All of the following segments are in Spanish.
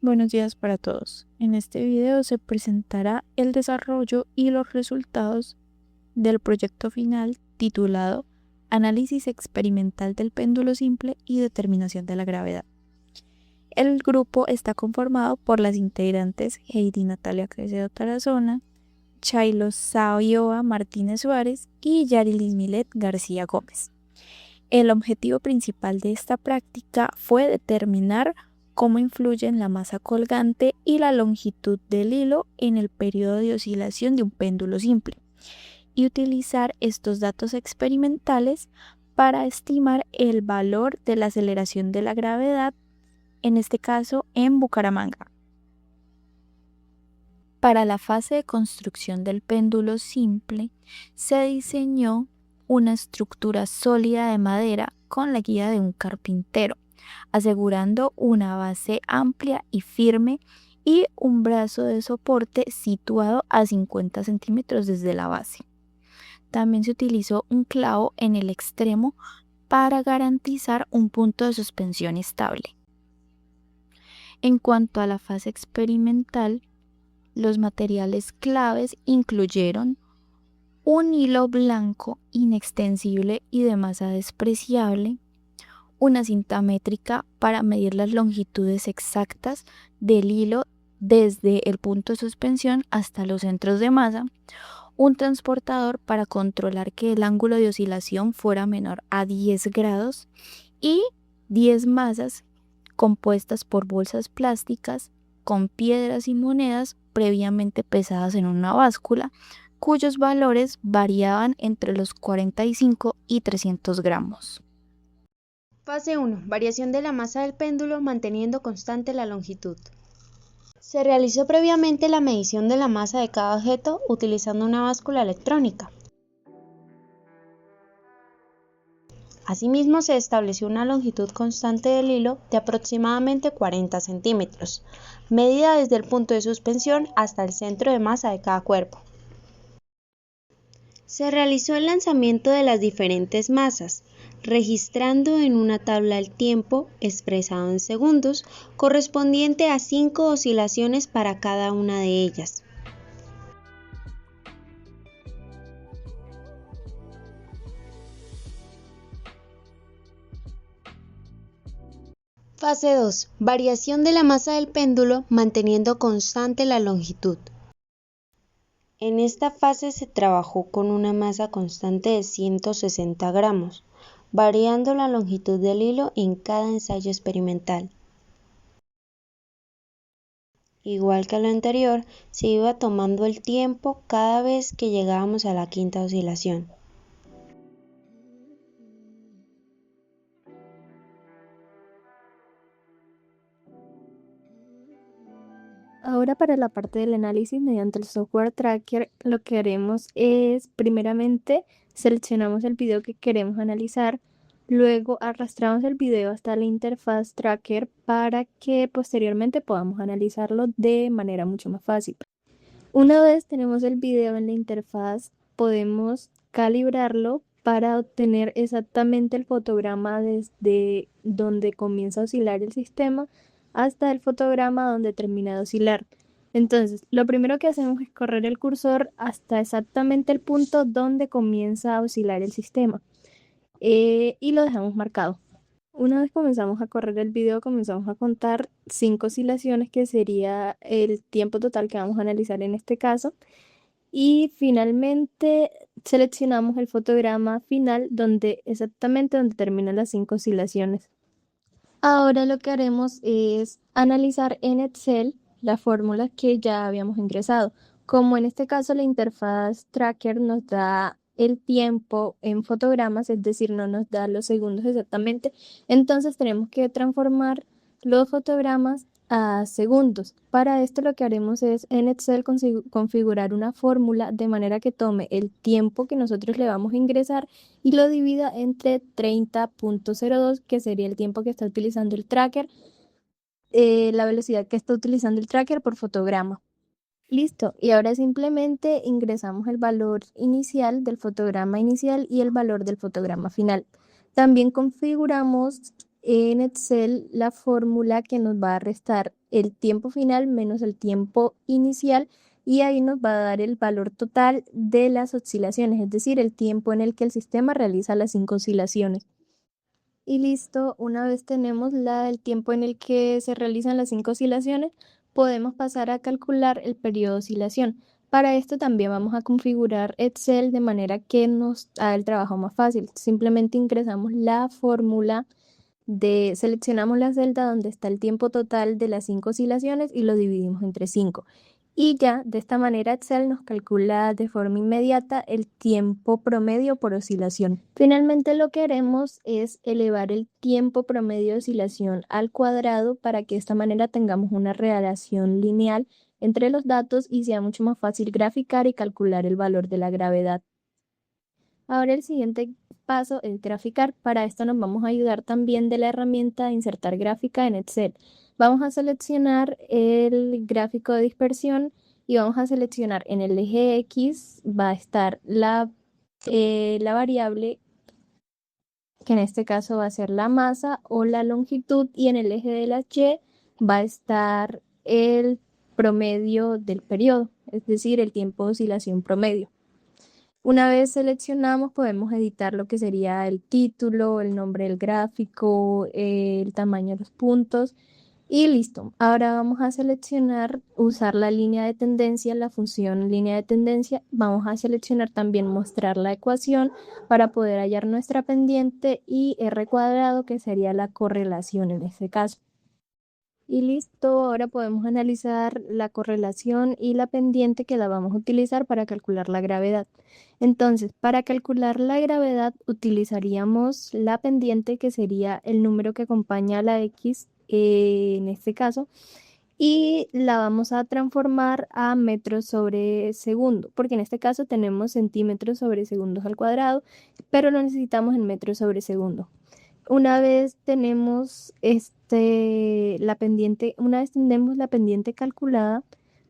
Buenos días para todos. En este video se presentará el desarrollo y los resultados del proyecto final titulado Análisis experimental del péndulo simple y determinación de la gravedad. El grupo está conformado por las integrantes Heidi Natalia Caicedo Tarazona, Chaylo Sayoa Martínez Suárez y Yarilis Milet García Gómez. El objetivo principal de esta práctica fue determinar cómo influyen la masa colgante y la longitud del hilo en el periodo de oscilación de un péndulo simple y utilizar estos datos experimentales para estimar el valor de la aceleración de la gravedad, en este caso en Bucaramanga. Para la fase de construcción del péndulo simple, se diseñó una estructura sólida de madera con la guía de un carpintero, asegurando una base amplia y firme y un brazo de soporte situado a 50 centímetros desde la base. También se utilizó un clavo en el extremo para garantizar un punto de suspensión estable. En cuanto a la fase experimental, los materiales claves incluyeron un hilo blanco inextensible y de masa despreciable, una cinta métrica para medir las longitudes exactas del hilo desde el punto de suspensión hasta los centros de masa, un transportador para controlar que el ángulo de oscilación fuera menor a 10 grados y 10 masas compuestas por bolsas plásticas con piedras y monedas previamente pesadas en una báscula, cuyos valores variaban entre los 45 y 300 gramos. Fase 1. Variación de la masa del péndulo manteniendo constante la longitud. Se realizó previamente la medición de la masa de cada objeto utilizando una báscula electrónica. Asimismo, se estableció una longitud constante del hilo de aproximadamente 40 centímetros, medida desde el punto de suspensión hasta el centro de masa de cada cuerpo. Se realizó el lanzamiento de las diferentes masas, registrando en una tabla el tiempo, expresado en segundos, correspondiente a 5 oscilaciones para cada una de ellas. Fase 2. Variación de la masa del péndulo manteniendo constante la longitud. En esta fase se trabajó con una masa constante de 160 gramos, variando la longitud del hilo en cada ensayo experimental. Igual que lo anterior, se iba tomando el tiempo cada vez que llegábamos a la quinta oscilación. Ahora para la parte del análisis mediante el software tracker, lo que haremos es primeramente seleccionamos el video que queremos analizar, luego arrastramos el video hasta la interfaz tracker para que posteriormente podamos analizarlo de manera mucho más fácil. Una vez tenemos el video en la interfaz, podemos calibrarlo para obtener exactamente el fotograma desde donde comienza a oscilar el sistema hasta el fotograma donde termina de oscilar. Entonces, lo primero que hacemos es correr el cursor hasta exactamente el punto donde comienza a oscilar el sistema y lo dejamos marcado. Una vez comenzamos a correr el video, comenzamos a contar 5 oscilaciones, que sería el tiempo total que vamos a analizar en este caso. Y finalmente seleccionamos el fotograma final exactamente donde terminan las 5 oscilaciones. Ahora lo que haremos es analizar en Excel las fórmulas que ya habíamos ingresado. Como en este caso la interfaz tracker nos da el tiempo en fotogramas, es decir, no nos da los segundos exactamente, entonces tenemos que transformar los fotogramas a segundos. Para esto lo que haremos es en Excel configurar una fórmula de manera que tome el tiempo que nosotros le vamos a ingresar y lo divida entre 30.02, que sería el tiempo que está utilizando el tracker, la velocidad que está utilizando el tracker por fotograma. Listo, y ahora simplemente ingresamos el valor inicial del fotograma inicial y el valor del fotograma final. También configuramos en Excel la fórmula que nos va a restar el tiempo final menos el tiempo inicial y ahí nos va a dar el valor total de las oscilaciones, es decir, el tiempo en el que el sistema realiza las 5 oscilaciones. Y listo, una vez tenemos el tiempo en el que se realizan las 5 oscilaciones, podemos pasar a calcular el periodo de oscilación. Para esto también vamos a configurar Excel de manera que nos haga el trabajo más fácil. Simplemente ingresamos la fórmula seleccionamos la celda donde está el tiempo total de las 5 oscilaciones y lo dividimos entre 5. Y ya de esta manera Excel nos calcula de forma inmediata el tiempo promedio por oscilación. Finalmente lo que haremos es elevar el tiempo promedio de oscilación al cuadrado para que de esta manera tengamos una relación lineal entre los datos y sea mucho más fácil graficar y calcular el valor de la gravedad. Ahora el siguiente paso es graficar. Para esto nos vamos a ayudar también de la herramienta de insertar gráfica en Excel. Vamos a seleccionar el gráfico de dispersión y vamos a seleccionar en el eje X va a estar la variable que en este caso va a ser la masa o la longitud y en el eje de la Y va a estar el promedio del periodo, es decir, el tiempo de oscilación promedio. Una vez seleccionamos, podemos editar lo que sería el título, el nombre del gráfico, el tamaño de los puntos y listo. Ahora vamos a seleccionar, usar la línea de tendencia, la función línea de tendencia. Vamos a seleccionar también mostrar la ecuación para poder hallar nuestra pendiente y R cuadrado, que sería la correlación en este caso. Y listo, ahora podemos analizar la correlación y la pendiente que la vamos a utilizar para calcular la gravedad. Entonces, para calcular la gravedad utilizaríamos la pendiente, que sería el número que acompaña a la X en este caso, y la vamos a transformar a metros sobre segundo, porque en este caso tenemos centímetros sobre segundos al cuadrado, pero lo necesitamos en metros sobre segundo. Una vez tenemos una vez tenemos la pendiente calculada,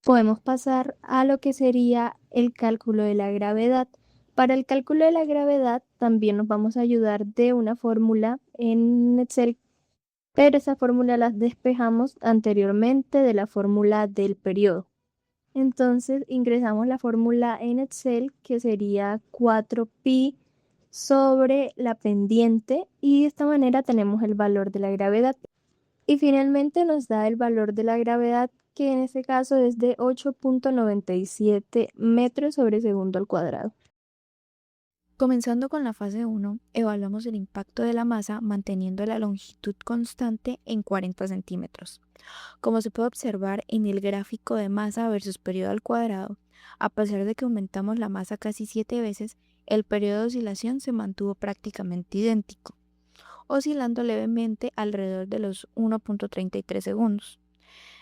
podemos pasar a lo que sería el cálculo de la gravedad. Para el cálculo de la gravedad también nos vamos a ayudar de una fórmula en Excel, pero esa fórmula la despejamos anteriormente de la fórmula del periodo. Entonces ingresamos la fórmula en Excel, que sería 4pi sobre la pendiente, y de esta manera tenemos el valor de la gravedad. Y finalmente nos da el valor de la gravedad, que en este caso es de 8.97 metros sobre segundo al cuadrado. Comenzando con la fase 1, evaluamos el impacto de la masa manteniendo la longitud constante en 40 centímetros. Como se puede observar en el gráfico de masa versus periodo al cuadrado, a pesar de que aumentamos la masa casi 7 veces, el periodo de oscilación se mantuvo prácticamente idéntico, oscilando levemente alrededor de los 1.33 segundos.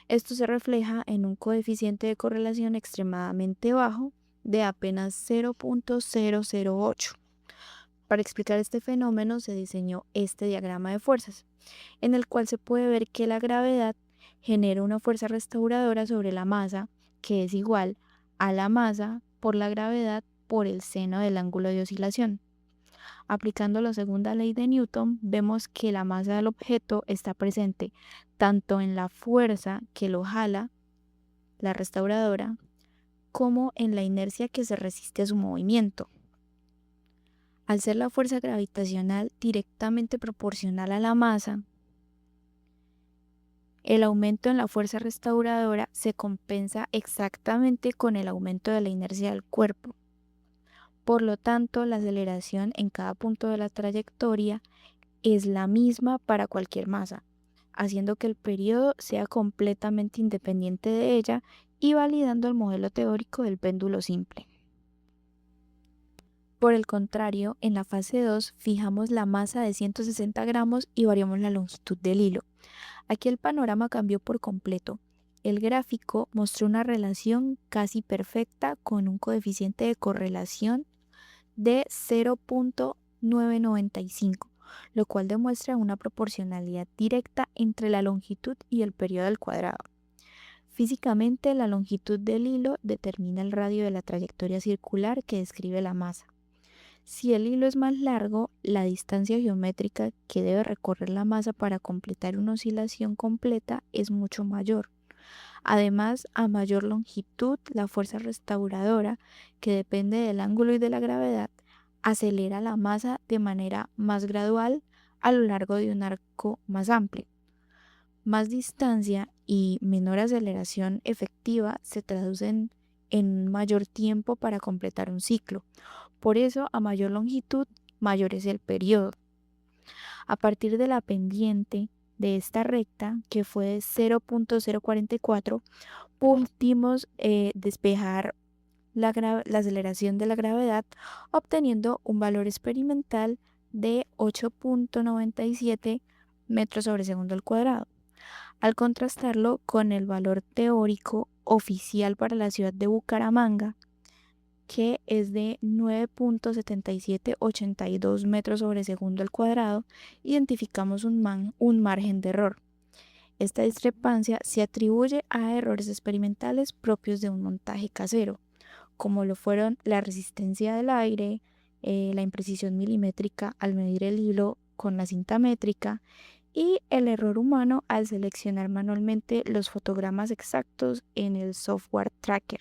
Esto se refleja en un coeficiente de correlación extremadamente bajo de apenas 0.008. Para explicar este fenómeno se diseñó este diagrama de fuerzas, en el cual se puede ver que la gravedad genera una fuerza restauradora sobre la masa, que es igual a la masa por la gravedad por el seno del ángulo de oscilación. Aplicando la segunda ley de Newton, vemos que la masa del objeto está presente tanto en la fuerza que lo jala, la restauradora, como en la inercia que se resiste a su movimiento. Al ser la fuerza gravitacional directamente proporcional a la masa, el aumento en la fuerza restauradora se compensa exactamente con el aumento de la inercia del cuerpo. Por lo tanto, la aceleración en cada punto de la trayectoria es la misma para cualquier masa, haciendo que el periodo sea completamente independiente de ella y validando el modelo teórico del péndulo simple. Por el contrario, en la fase 2 fijamos la masa de 160 gramos y variamos la longitud del hilo. Aquí el panorama cambió por completo. El gráfico mostró una relación casi perfecta con un coeficiente de correlación de 0.995, lo cual demuestra una proporcionalidad directa entre la longitud y el periodo al cuadrado. Físicamente, la longitud del hilo determina el radio de la trayectoria circular que describe la masa. Si el hilo es más largo, la distancia geométrica que debe recorrer la masa para completar una oscilación completa es mucho mayor. Además, a mayor longitud, la fuerza restauradora, que depende del ángulo y de la gravedad, acelera la masa de manera más gradual a lo largo de un arco más amplio. Más distancia y menor aceleración efectiva se traducen en mayor tiempo para completar un ciclo. Por eso, a mayor longitud, mayor es el periodo. A partir de la pendiente de esta recta, que fue de 0.044, pudimos despejar la aceleración de la gravedad, obteniendo un valor experimental de 8.97 metros sobre segundo al cuadrado. Al contrastarlo con el valor teórico oficial para la ciudad de Bucaramanga, que es de 9.7782 metros sobre segundo al cuadrado, identificamos un margen de error. Esta discrepancia se atribuye a errores experimentales propios de un montaje casero, como lo fueron la resistencia del aire, la imprecisión milimétrica al medir el hilo con la cinta métrica y el error humano al seleccionar manualmente los fotogramas exactos en el software tracker.